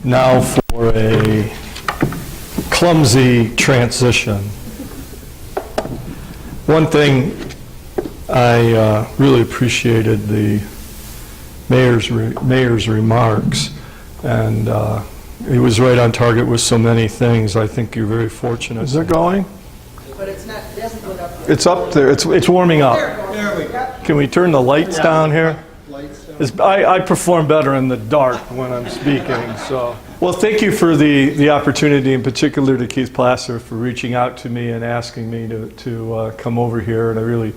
now for a clumsy transition. One thing I really appreciated the mayor's remarks, and he was right on target with so many things. I think you're very fortunate. Is it going? But it's not, it doesn't go up. It's up there. It's warming up. There we go. Can we turn the lights down here? I perform better in the dark when I'm speaking. So, well, thank you for the opportunity, in particular to Keith Placer for reaching out to me and asking me to come over here, and I really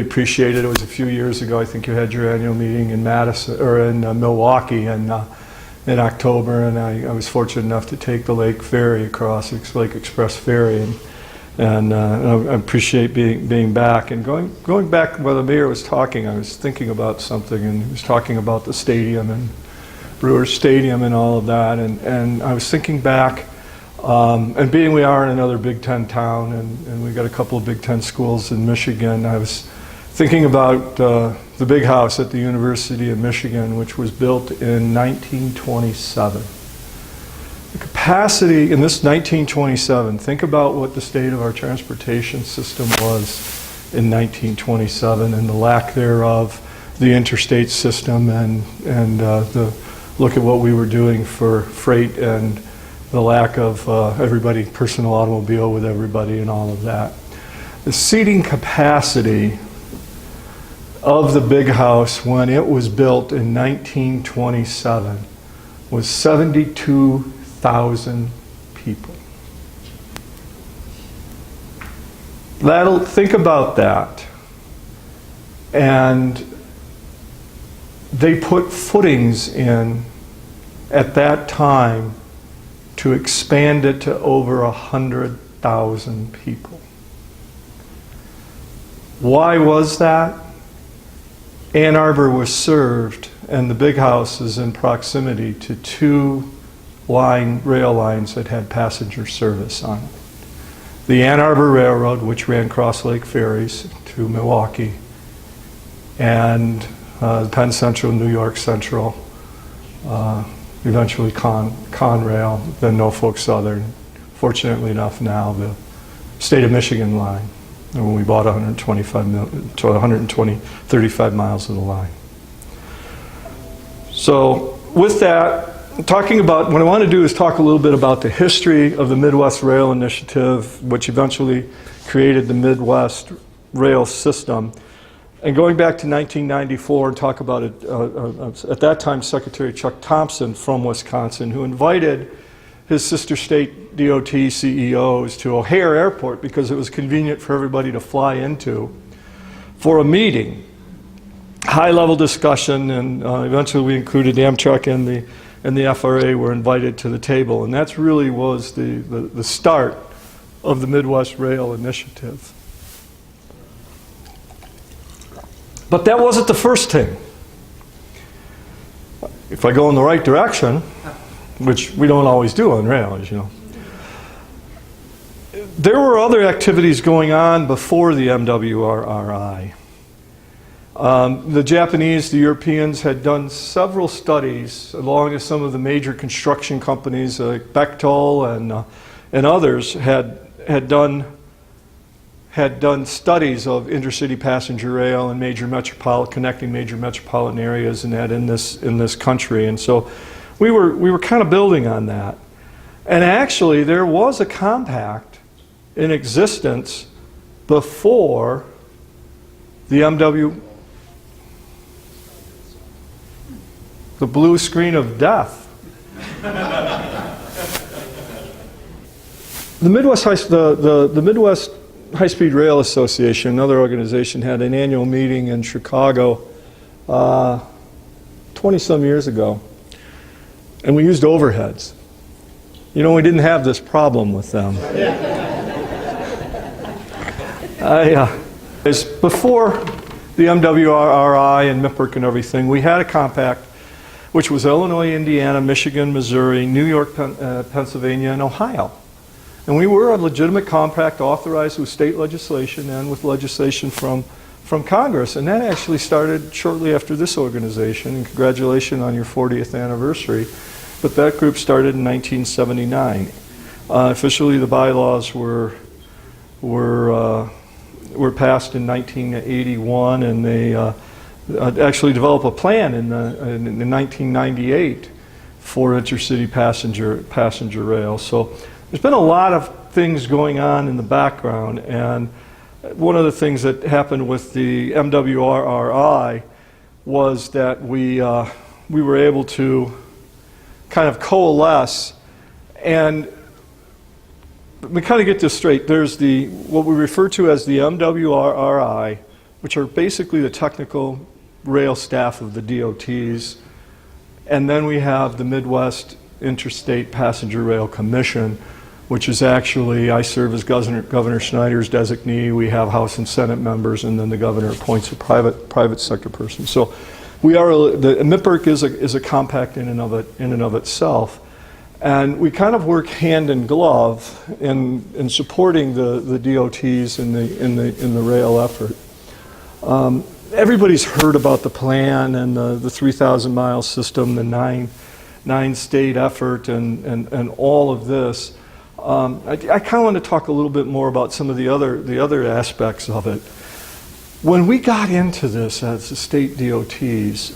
appreciate it. It was a few years ago. I think you had your annual meeting in Madison or in Milwaukee in October, and I was fortunate enough to take the Lake Ferry across, Lake Express Ferry, and I appreciate being back. And going back while the mayor was talking, I was thinking about something, and he was talking about the stadium and Brewers Stadium and all of that, and I was thinking back, and being we are in another Big Ten town, and we've got a couple of Big Ten schools in Michigan, I was thinking about the big house at the University of Michigan, which was built in 1927. The capacity in this 1927, think about what the state of our transportation system was in 1927 and the lack thereof, the interstate system, and the look at what we were doing for freight and the lack of everybody, personal automobile with everybody and all of that. The seating capacity of the big house when it was built in 1927 was 72,000 people. Think about that. And they put footings in at that time to expand it to over 100,000 people. Why was that? Ann Arbor was served, and the big house is in proximity to two rail lines that had passenger service on it. The Ann Arbor Railroad, which ran Cross Lake ferries to Milwaukee, and Penn Central, New York Central, eventually Conrail, then Norfolk Southern. Fortunately enough now, the state of Michigan line, when we bought 35 miles of the line. So with that, talking about, what I want to do is talk a little bit about the history of the Midwest Rail Initiative, which eventually created the Midwest Rail System. And going back to 1994 and talk about it, at that time Secretary Chuck Thompson from Wisconsin, who invited his sister state DOT CEOs to O'Hare Airport because it was convenient for everybody to fly into for a meeting, high-level discussion, and eventually we included Amtrak and the FRA were invited to the table, and that really was the start of the Midwest Rail Initiative. But that wasn't the first thing. If I go in the right direction, which we don't always do on rail, as you know, there were other activities going on before the MWRRI. The Japanese, the Europeans had done several studies, along with some of the major construction companies like Bechtel and others had done studies of intercity passenger rail and connecting major metropolitan areas and that in this country, and so we were kind of building on that. And actually, there was a compact in existence before the the blue screen of death. The Midwest High-Speed Rail Association, another organization, had an annual meeting in Chicago 20-some years ago, and we used overheads. You know, we didn't have this problem with them. Before the MWRI and MIPRC and everything, we had a compact which was Illinois, Indiana, Michigan, Missouri, New York, Pennsylvania, and Ohio. And we were a legitimate compact authorized with state legislation and with legislation from Congress. And that actually started shortly after this organization. And congratulations on your 40th anniversary. but that group started in 1979. Officially, the bylaws were passed in 1981, and they actually developed a plan in 1998 for intercity passenger rail. So there's been a lot of things going on in the background, and one of the things that happened with the MWRRI was that we were able to kind of coalesce, and we kind of get this straight. There's what we refer to as the MWRRI, which are basically the technical rail staff of the DOTs, and then we have the Midwest Interstate Passenger Rail Commission, which is actually, I serve as Governor Schneider's designee. We have House and Senate members, and then the governor appoints a private sector person. So we are, the MIPIRC is a compact in and of itself. And we kind of work hand in glove in supporting the DOTs in the rail effort. Everybody's heard about the plan and the 3,000 mile system, the nine state effort, and all of this. I kind of want to talk a little bit more about some of the other aspects of it. When we got into this as the state DOTs,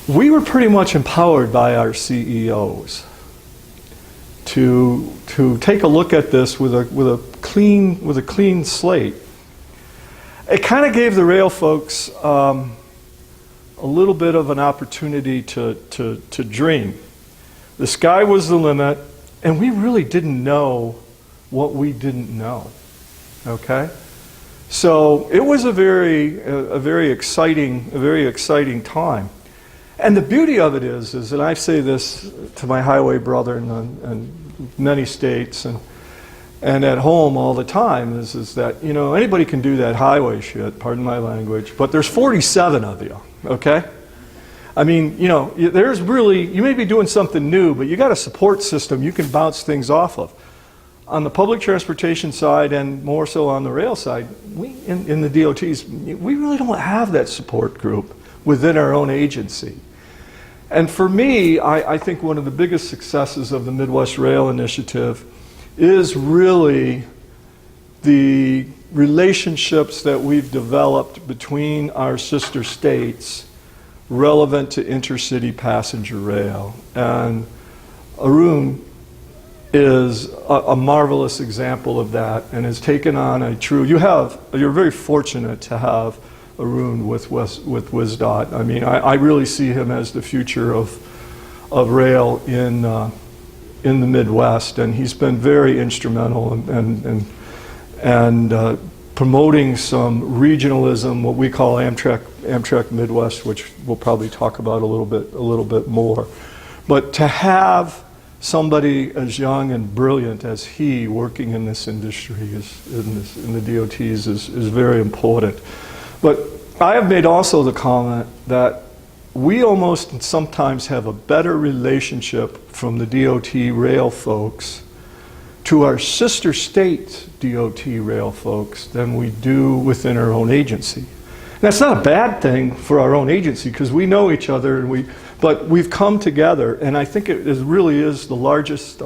we were pretty much empowered by our CEOs to take a look at this with a clean slate. It kind of gave the rail folks a little bit of an opportunity to dream. The sky was the limit, and we really didn't know what we didn't know. Okay, so it was a very exciting time. And the beauty of it is that I say this to my highway brother in many states and at home all the time is that, you know, anybody can do that highway shit, pardon my language, but there's 47 of you, okay? I mean, you know, there's really, you may be doing something new, but you got a support system you can bounce things off of. On the public transportation side and more so on the rail side, we in the DOTs, we really don't have that support group within our own agency. And for me, I think one of the biggest successes of the Midwest Rail Initiative is really the relationships that we've developed between our sister states relevant to intercity passenger rail. And Arun is a marvelous example of that and has taken on a true, you're very fortunate to have Arun with WisDOT. I mean, I really see him as the future of rail in the Midwest, and he's been very instrumental and promoting some regionalism, what we call Amtrak Midwest, which we'll probably talk about a little bit more. But to have somebody as young and brilliant as he working in this industry in the DOTs is very important. But I have made also the comment that we almost sometimes have a better relationship from the DOT rail folks to our sister state DOT rail folks than we do within our own agency. And that's not a bad thing for our own agency because we know each other, and but we've come together, and I think it really is the largest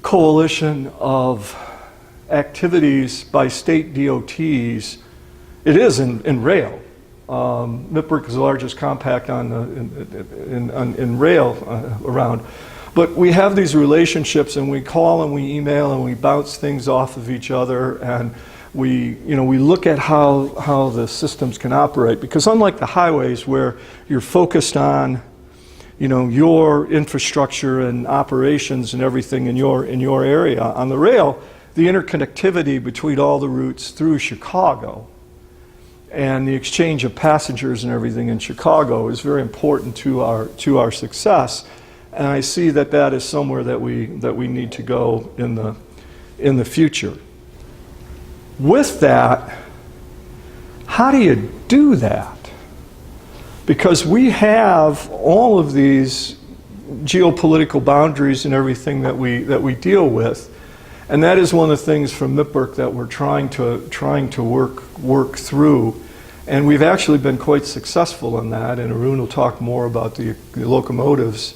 coalition of activities by state DOTs. It is in rail. MIPIRC is the largest compact in rail around. But we have these relationships, and we call and we email and we bounce things off of each other, and we look at how the systems can operate. Because unlike the highways where you're focused on your infrastructure and operations and everything in your area, on the rail, the interconnectivity between all the routes through Chicago and the exchange of passengers and everything in Chicago is very important to our success. And I see that is somewhere that we need to go in the future. With that, how do you do that? Because we have all of these geopolitical boundaries and everything that we deal with, and that is one of the things from MIPIRC that we're trying to work through. And we've actually been quite successful in that, and Arun will talk more about the locomotives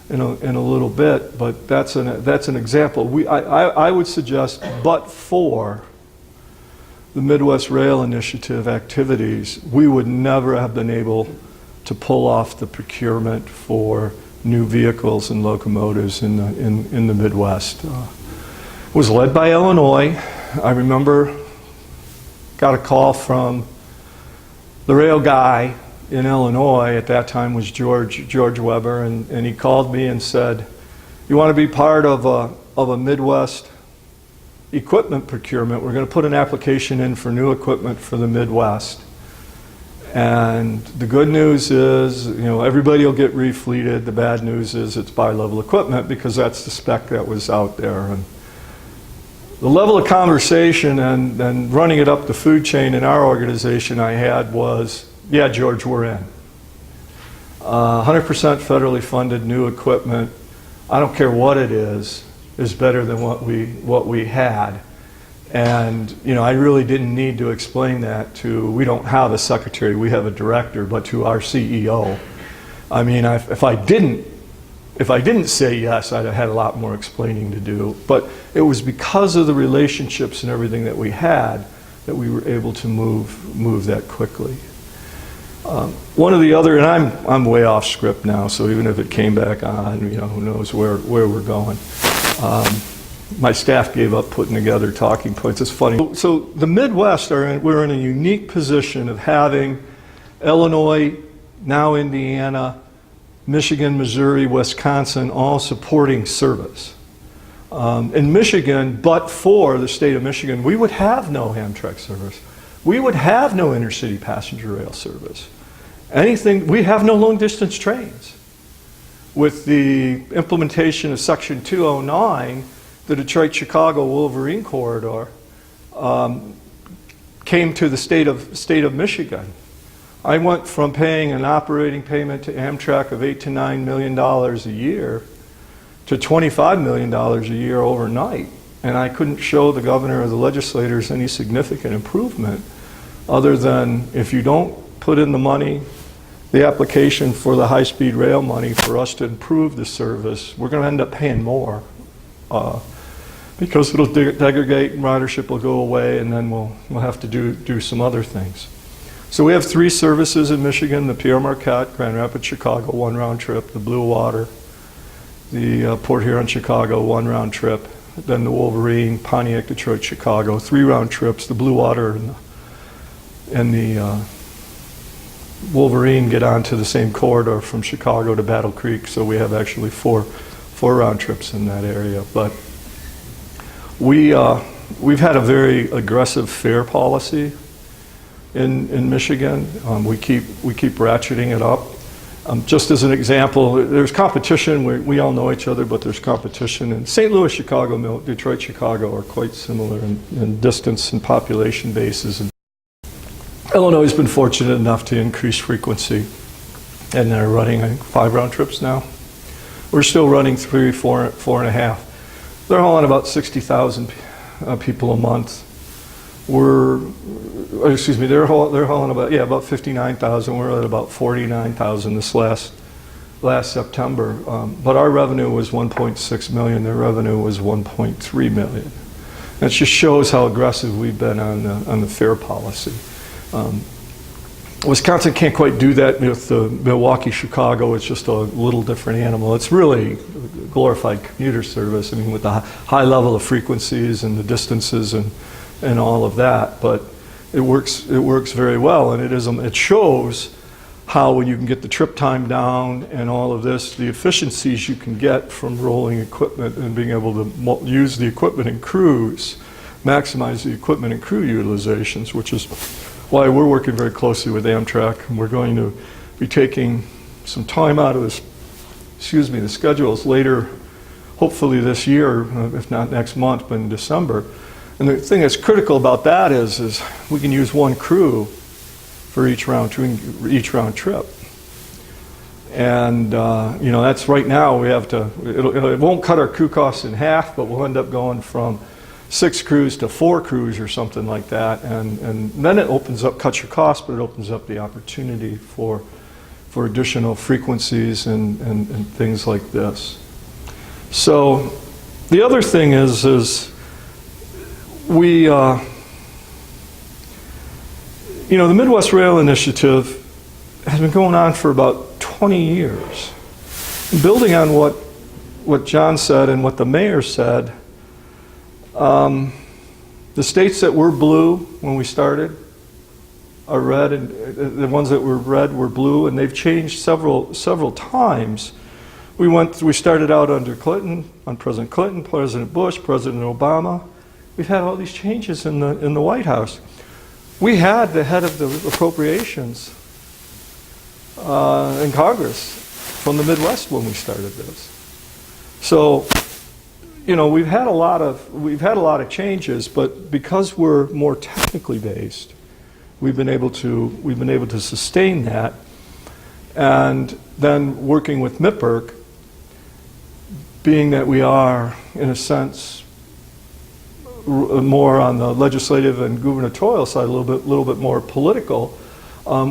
in a little bit, but that's an example. I would suggest, but for the Midwest Rail Initiative activities, we would never have been able to pull off the procurement for new vehicles and locomotives in the Midwest. It was led by Illinois. I remember got a call from the rail guy in Illinois, at that time was George Weber, and he called me and said, "You want to be part of a Midwest equipment procurement? We're going to put an application in for new equipment for the Midwest. And the good news is, everybody will get refleeted. The bad news is it's bi-level equipment, because that's the spec that was out there." And the level of conversation and running it up the food chain in our organization I had was, "Yeah, George, we're in. 100% federally funded new equipment, I don't care what it is better than what we had." And I really didn't need to explain that to, we don't have a secretary, we have a director, but to our CEO. I mean, if I didn't say yes, I'd have had a lot more explaining to do. But it was because of the relationships and everything that we had that we were able to move that quickly. One of the other, and I'm way off script now, so even if it came back on, who knows where we're going. My staff gave up putting together talking points. It's funny. So the Midwest, we're in a unique position of having Illinois, now Indiana, Michigan, Missouri, Wisconsin, all supporting service. In Michigan, but for the state of Michigan, we would have no Amtrak service. We would have no intercity passenger rail service. We have no long distance trains. With the implementation of Section 209, the Detroit-Chicago Wolverine corridor came to the state of Michigan. I went from paying an operating payment to Amtrak of $8 to $9 million a year to $25 million a year overnight. And I couldn't show the governor or the legislators any significant improvement other than, if you don't put in the money, the application for the high-speed rail money for us to improve the service, we're going to end up paying more because it'll degrade and ridership will go away, and then we'll have to do some other things. So we have 3 services in Michigan: the Pierre Marquette, Grand Rapids, Chicago, 1 round trip; the Blue Water, the Port Huron, Chicago, 1 round trip; then the Wolverine, Pontiac, Detroit, Chicago, 3 round trips. The Blue Water and the Wolverine get onto the same corridor from Chicago to Battle Creek, so we have actually 4 round trips in that area. But we've had a very aggressive fare policy in Michigan. We keep ratcheting it up. Just as an example, there's competition. We all know each other, but there's competition. And St. Louis, Chicago, Detroit, Chicago are quite similar in distance and population bases. And Illinois has been fortunate enough to increase frequency, and they're running, I think, 5 round trips now. We're still running 3, 4, 4.5. They're hauling about 60,000 people a month. They're hauling about 59,000. We're at about 49,000 this last September. But our revenue was 1.6 million. Their revenue was 1.3 million. That just shows how aggressive we've been on the fare policy. Wisconsin can't quite do that with the Milwaukee, Chicago. It's just a little different animal. It's really glorified commuter service. I mean, with the high level of frequencies and the distances and all of that, but it works very well, and it shows how, when you can get the trip time down and all of this, the efficiencies you can get from rolling equipment and being able to use the equipment and crews, maximize the equipment and crew utilizations, which is why we're working very closely with Amtrak, and we're going to be taking some time out of the schedules later, hopefully this year, if not next month, but in December. And the thing that's critical about that is we can use 1 crew for each round trip. And that's right now we have to, it won't cut our crew costs in half, but we'll end up going from 6 crews to 4 crews or something like that, and then it opens up, cuts your costs, but it opens up the opportunity for additional frequencies and things like this. So the other thing is we, the Midwest Rail Initiative has been going on for about 20 years. Building on what John said and what the mayor said, the states that were blue when we started are red, and the ones that were red were blue, and they've changed several times. We started out under Clinton, on President Clinton, President Bush, President Obama. We've had all these changes in the White House. We had the head of the appropriations in Congress from the Midwest when we started this. So, we've had a lot of changes, but because we're more technically based, we've been able to sustain that. And then working with MIPIRC, being that we are, in a sense, more on the legislative and gubernatorial side, a little bit more political,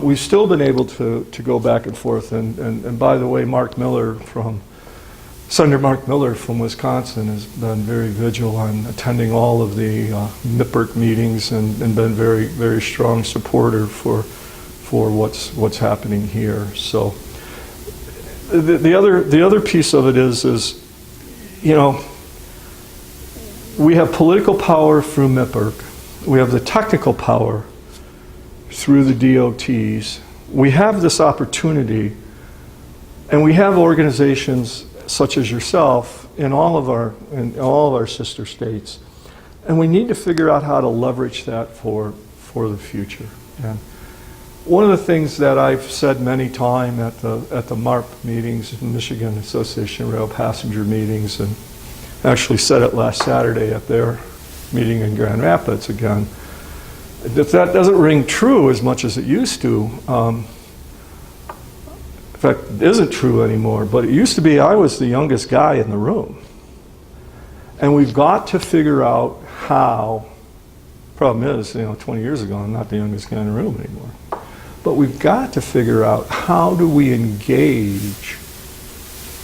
we've still been able to go back and forth. And by the way, Senator Mark Miller from Wisconsin has been very vigilant on attending all of the MIPIRC meetings and been very, very strong supporter for what's happening here. So the other piece of it is we have political power through MIPIRC. We have the technical power through the DOTs. We have this opportunity, and we have organizations such as yourself in all of our sister states, and we need to figure out how to leverage that for the future. And one of the things that I've said many times at the MARP meetings, Michigan Association Rail Passenger meetings, and actually said it last Saturday at their meeting in Grand Rapids again, that doesn't ring true as much as it used to. In fact, it isn't true anymore, but it used to be I was the youngest guy in the room. And we've got to figure out how, problem is, 20 years ago, I'm not the youngest guy in the room anymore. But we've got to figure out how do we engage,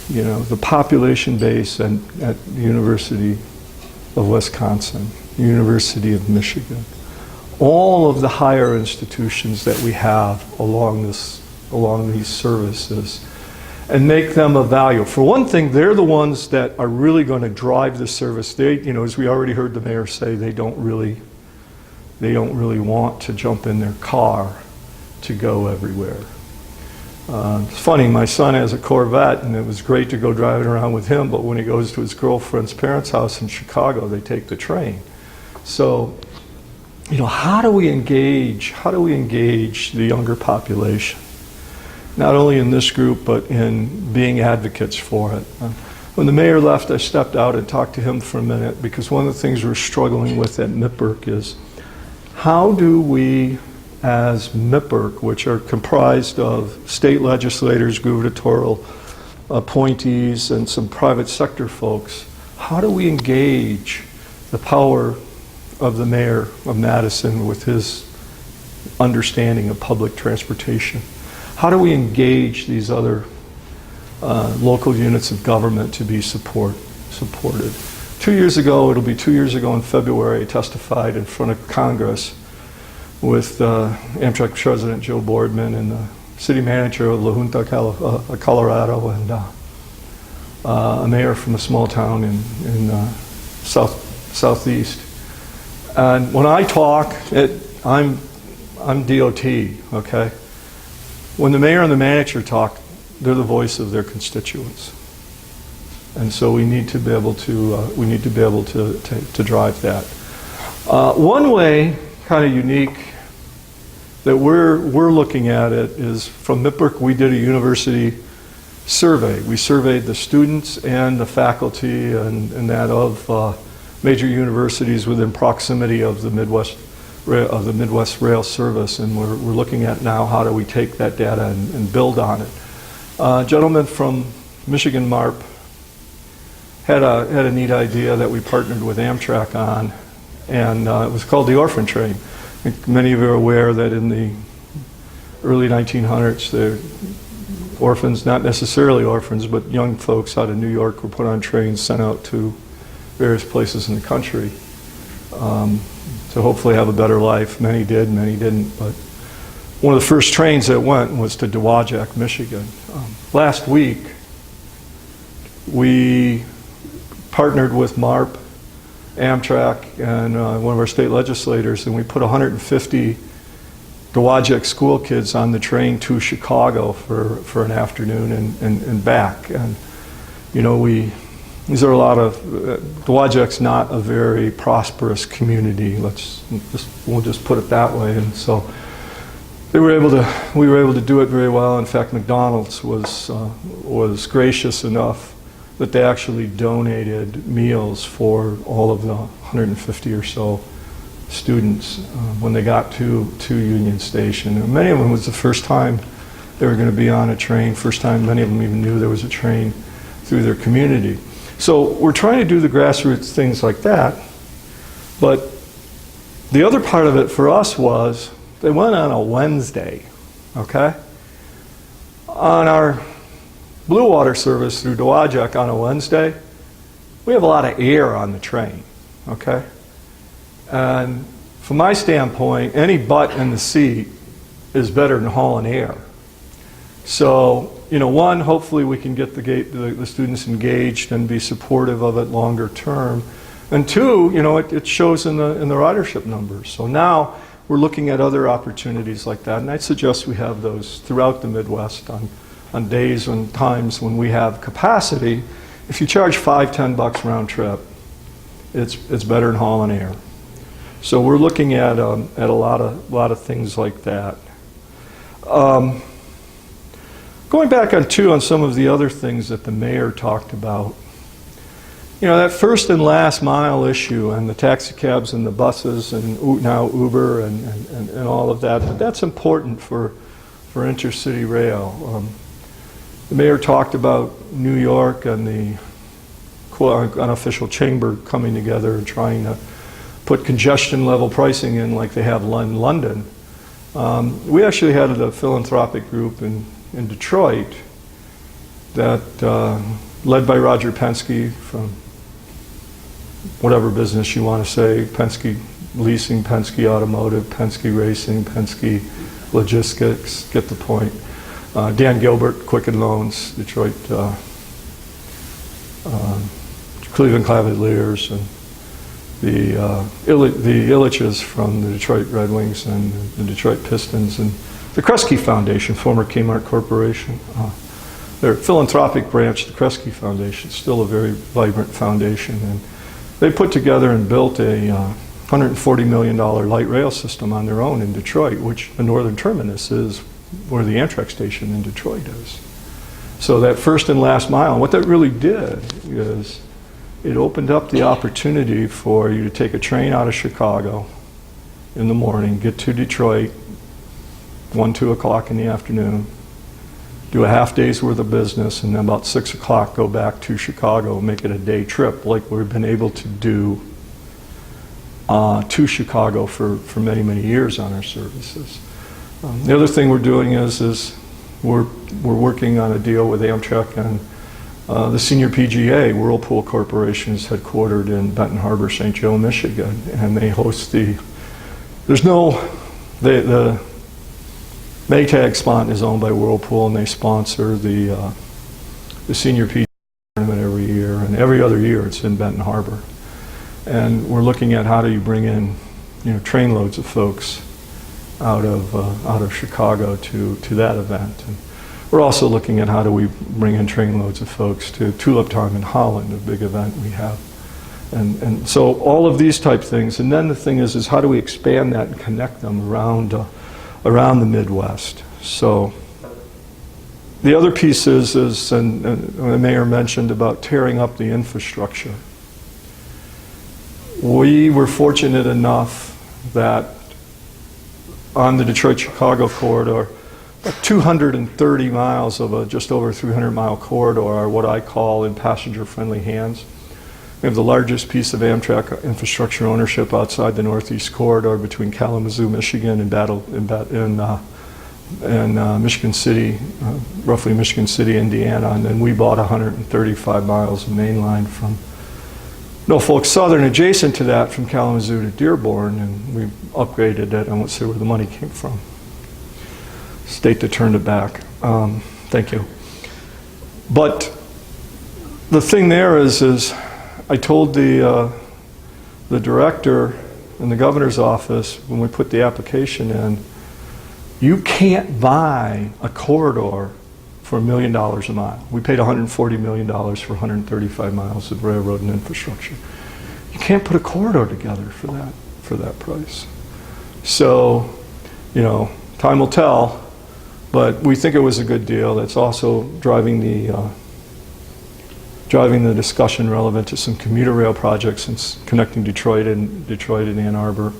the population base at the University of Wisconsin, University of Michigan, all of the higher institutions that we have along these services, and make them of value. For one thing, they're the ones that are really going to drive the service. They, as we already heard the mayor say, they don't really want to jump in their car to go everywhere. It's funny, my son has a Corvette, and it was great to go driving around with him, but when he goes to his girlfriend's parents' house in Chicago, they take the train. So, how do we engage the younger population? Not only in this group, but in being advocates for it. When the mayor left, I stepped out and talked to him for a minute, because one of the things we're struggling with at MIPIRC is how do we, as MIPIRC, which are comprised of state legislators, gubernatorial appointees, and some private sector folks, how do we engage the power of the mayor of Madison with his understanding of public transportation? How do we engage these other local units of government to be supported? 2 years ago, it'll be 2 years ago in February, I testified in front of Congress with Amtrak President Joe Boardman and the city manager of La Junta, Colorado, and a mayor from a small town in southeast. And when I talk, I'm DOT, okay? When the mayor and the manager talk, they're the voice of their constituents, and so we need to be able to drive that. One way, kind of unique, that we're looking at it is from MIPIRC. We did a university survey. We surveyed the students and the faculty and that of major universities within proximity of the Midwest Rail Service, and we're looking at now how do we take that data and build on it. A gentleman from Michigan MARP had a neat idea that we partnered with Amtrak on, And it was called the orphan train. I think many of you are aware that in the early 1900s, the orphans, not necessarily orphans, but young folks out of New York were put on trains, sent out to various places in the country to hopefully have a better life. Many did, many didn't. But one of the first trains that went was to Dowagiac, Michigan. Last week, we partnered with MARP, Amtrak, and one of our state legislators, and we put 150 Dowagiac school kids on the train to Chicago for an afternoon and back. And you know, these are a lot of, Dowagiac's not a very prosperous community. We'll just put it that way. And so we were able to do it very well. In fact, McDonald's was gracious enough that they actually donated meals for all of the 150 or so students when they got to Union Station. And many of them was the first time they were going to be on a train, first time many of them even knew there was a train through their community. So we're trying to do the grassroots things like that, but the other part of it for us was they went on a Wednesday, okay? On our Blue Water service through Dowagiac on a Wednesday, we have a lot of air on the train, okay? And from my standpoint, any butt in the seat is better than hauling air. So, you know, one, hopefully we can get the students engaged and be supportive of it longer term. And two, you know, it shows in the ridership numbers. So now we're looking at other opportunities like that, and I'd suggest we have those throughout the Midwest on days and times when we have capacity. If you charge $5–10 round trip, it's better than hauling air. So we're looking at a lot of things like that. Going back on some of the other things that the mayor talked about, you know, that first and last mile issue and the taxi cabs and the buses and now Uber and all of that, but that's important for intercity rail. The mayor talked about New York and the unofficial chamber coming together and trying to put congestion level pricing in like they have in London. We actually had a philanthropic group in Detroit that led by Roger Penske from whatever business you want to say, Penske Leasing, Penske Automotive, Penske Racing, Penske Logistics, get the point. Dan Gilbert, Quicken Loans, Detroit, Cleveland Cavaliers, and the Illiches from the Detroit Red Wings and the Detroit Pistons, and the Kresge Foundation, former Kmart Corporation. Their philanthropic branch, the Kresge Foundation, is still a very vibrant foundation, and they put together and built a $140 million light rail system on their own in Detroit, which the northern terminus is where the Amtrak station in Detroit is. So that first and last mile, and what that really did is it opened up the opportunity for you to take a train out of Chicago in the morning, get to Detroit, 2 o'clock in the afternoon, do a half day's worth of business, and then about 6 o'clock go back to Chicago, make it a day trip like we've been able to do to Chicago for many, many years on our services. The other thing we're doing is we're working on a deal with Amtrak and the senior PGA, Whirlpool Corporation, is headquartered in Benton Harbor, St. Joe, Michigan, and they host the Maytag Spont is owned by Whirlpool, and they sponsor the senior PGA tournament every year, and every other year it's in Benton Harbor. And we're looking at how do you bring in, you know, trainloads of folks out of Chicago to that event. And we're also looking at how do we bring in trainloads of folks to Tulip Time in Holland, a big event we have. And so all of these type things. And then the thing is how do we expand that and connect them around the Midwest. So the other piece is and the mayor mentioned about tearing up the infrastructure. We were fortunate enough that on the Detroit-Chicago corridor, 230 miles of a just over 300-mile corridor are what I call in passenger-friendly hands. We have the largest piece of Amtrak infrastructure ownership outside the Northeast Corridor between Kalamazoo, Michigan, and Michigan City, roughly Michigan City, Indiana. And then we bought 135 miles of main line from Norfolk Southern, adjacent to that, from Kalamazoo to Dearborn, and we upgraded it. I won't say where the money came from. State that turned it back. Thank you. But the thing there is I told the director in the governor's office when we put the application in, you can't buy a corridor for $1 million a mile. We paid $140 million for 135 miles of railroad and infrastructure. You can't put a corridor together for that price. So, you know, time will tell, but we think it was a good deal. It's also driving the discussion relevant to some commuter rail projects and connecting Detroit and Ann Arbor.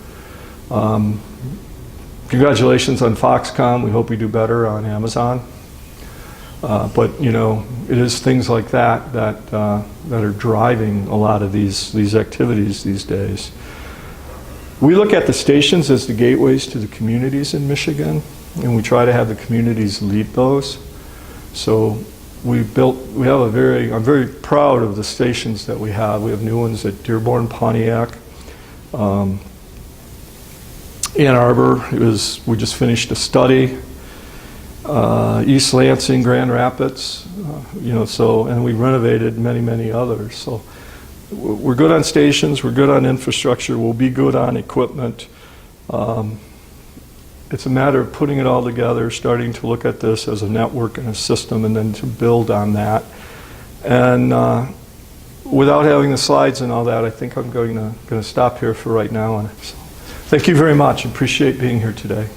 Congratulations on Foxconn. We hope we do better on Amazon. But you know, it is things like that are driving a lot of these activities these days. We look at the stations as the gateways to the communities in Michigan, and we try to have the communities lead those. So I'm very proud of the stations that we have. We have new ones at Dearborn, Pontiac, Ann Arbor. We just finished a study. East Lansing, Grand Rapids, and we renovated many others. So we're good on stations, we're good on infrastructure, we'll be good on equipment. It's a matter of putting it all together, starting to look at this as a network and a system, and then to build on that. And without having the slides and all that, I think I'm going to stop here for right now. So, thank you very much. Appreciate being here today.